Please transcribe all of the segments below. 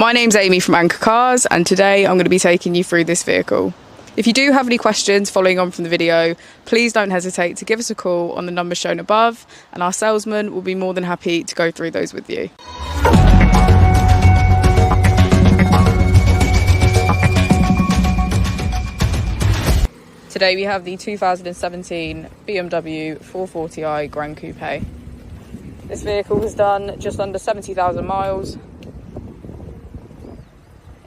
My name's Amy from Anchor Cars, and today I'm going to be taking you through this vehicle. If you do have any questions following on from the video, please don't hesitate to give us a call on the number shown above, and our salesman will be more than happy to go through those with you. Today we have the 2017 BMW 440i Gran Coupe. This vehicle has done just under 70,000 miles.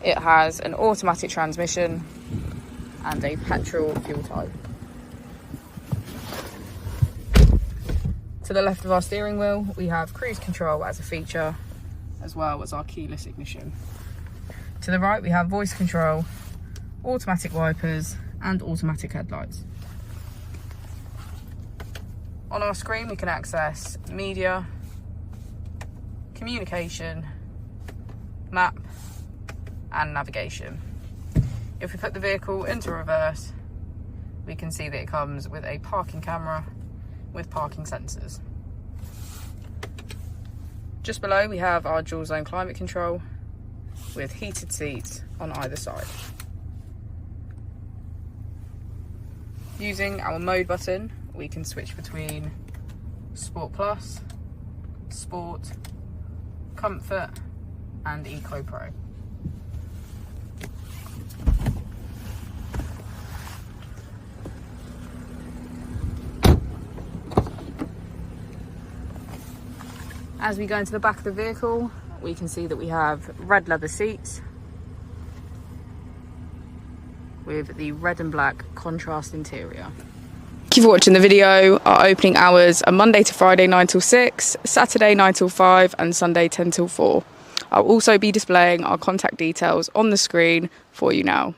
It has an automatic transmission and a petrol fuel type. To the left of our steering wheel, we have cruise control as a feature, as well as our keyless ignition. To the right, we have voice control, automatic wipers, and automatic headlights. On our screen, we can access media, communication, map, and navigation. If we put the vehicle into reverse, we can see that it comes with a parking camera with parking sensors. Just below, we have our dual zone climate control with heated seats on either side. Using our mode button, we can switch between Sport Plus, Sport, Comfort, and Eco Pro. As we go into the back of the vehicle, we can see that we have red leather seats with the red and black contrast interior. Thank you for watching the video. Our opening hours are Monday to Friday 9 till 6, Saturday 9 till 5, and Sunday 10 till 4. I'll also be displaying our contact details on the screen for you now.